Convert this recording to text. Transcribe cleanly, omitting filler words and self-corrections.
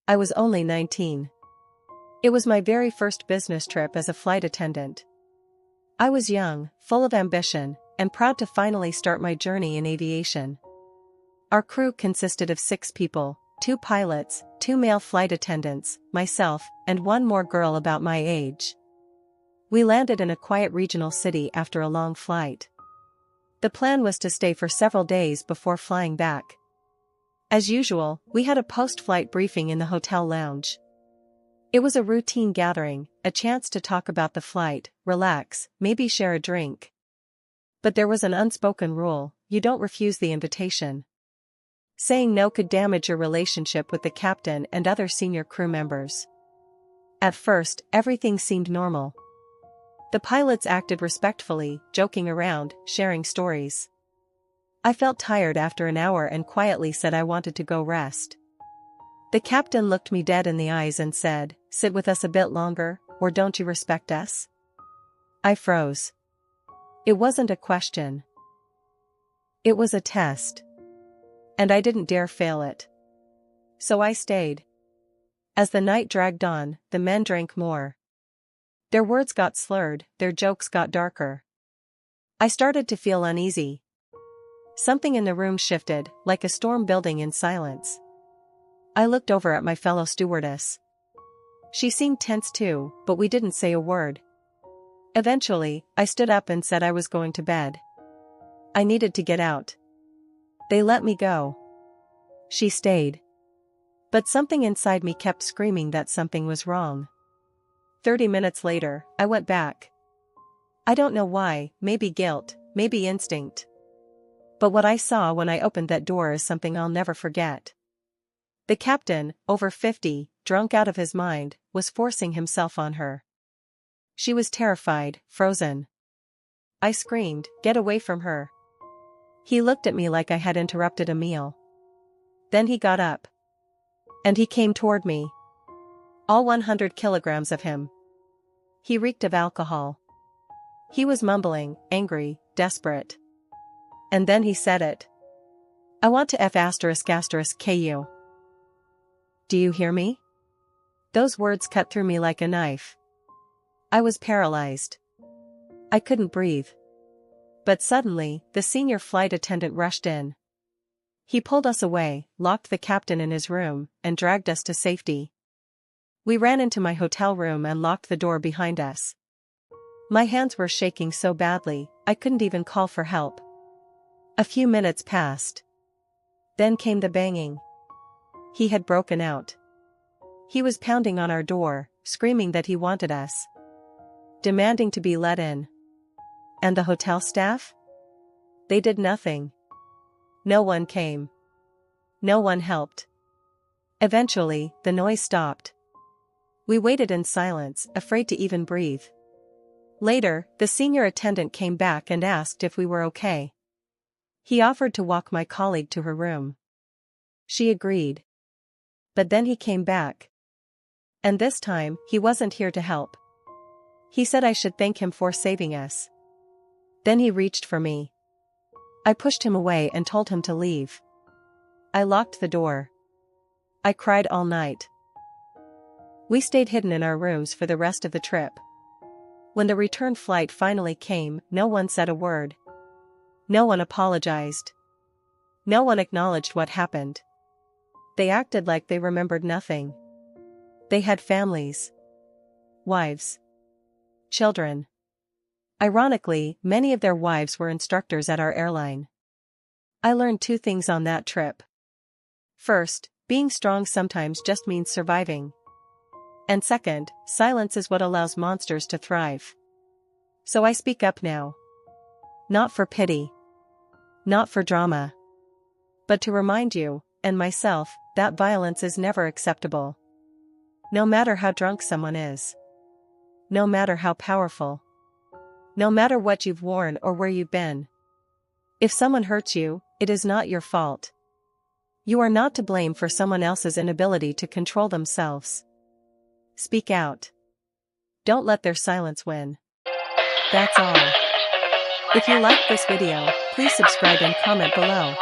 I was only 19. It was my very first business trip as a flight attendant. I was young, full of ambition, and proud to finally start my journey in aviation. Our crew consisted of 6 people, 2 pilots, 2 male flight attendants, myself, and 1 more girl about my age. We landed in a quiet regional city after a long flight. The plan was to stay for several days before flying back. As usual, we had a post-flight briefing in the hotel lounge. It was a routine gathering, a chance to talk about the flight, relax, maybe share a drink. But there was an unspoken rule: you don't refuse the invitation. Saying no could damage your relationship with the captain and other senior crew members. At first, everything seemed normal. The pilots acted respectfully, joking around, sharing stories. I felt tired after an hour and quietly said I wanted to go rest. The captain looked me dead in the eyes and said, "Sit with us a bit longer, or don't you respect us?" I froze. It wasn't a question. It was a test. And I didn't dare fail it. So I stayed. As the night dragged on, the men drank more. Their words got slurred, their jokes got darker. I started to feel uneasy. Something in the room shifted, like a storm building in silence. I looked over at my fellow stewardess. She seemed tense too, but we didn't say a word. Eventually, I stood up and said I was going to bed. I needed to get out. They let me go. She stayed. But something inside me kept screaming that something was wrong. 30 minutes later, I went back. I don't know why, maybe guilt, maybe instinct. But what I saw when I opened that door is something I'll never forget. The captain, over 50, drunk out of his mind, was forcing himself on her. She was terrified, frozen. I screamed, "Get away from her." He looked at me like I had interrupted a meal. Then he got up. And he came toward me. All 100 kilograms of him. He reeked of alcohol. He was mumbling, angry, desperate. And then he said it. "I want to F***ku. Do you hear me?" Those words cut through me like a knife. I was paralyzed. I couldn't breathe. But suddenly, the senior flight attendant rushed in. He pulled us away, locked the captain in his room, and dragged us to safety. We ran into my hotel room and locked the door behind us. My hands were shaking so badly, I couldn't even call for help. A few minutes passed. Then came the banging. He had broken out. He was pounding on our door, screaming that he wanted us. Demanding to be let in. And the hotel staff? They did nothing. No one came. No one helped. Eventually, the noise stopped. We waited in silence, afraid to even breathe. Later, the senior attendant came back and asked if we were okay. He offered to walk my colleague to her room. She agreed. But then he came back. And this time, he wasn't here to help. He said I should thank him for saving us. Then he reached for me. I pushed him away and told him to leave. I locked the door. I cried all night. We stayed hidden in our rooms for the rest of the trip. When the return flight finally came, no one said a word. No one apologized. No one acknowledged what happened. They acted like they remembered nothing. They had families. Wives. Children. Ironically, many of their wives were instructors at our airline. I learned 2 things on that trip. First, being strong sometimes just means surviving. And second, silence is what allows monsters to thrive. So I speak up now. Not for pity. Not for drama. But to remind you, and myself, that violence is never acceptable. No matter how drunk someone is. No matter how powerful. No matter what you've worn or where you've been. If someone hurts you, it is not your fault. You are not to blame for someone else's inability to control themselves. Speak out. Don't let their silence win. That's all. If you liked this video, please subscribe and comment below.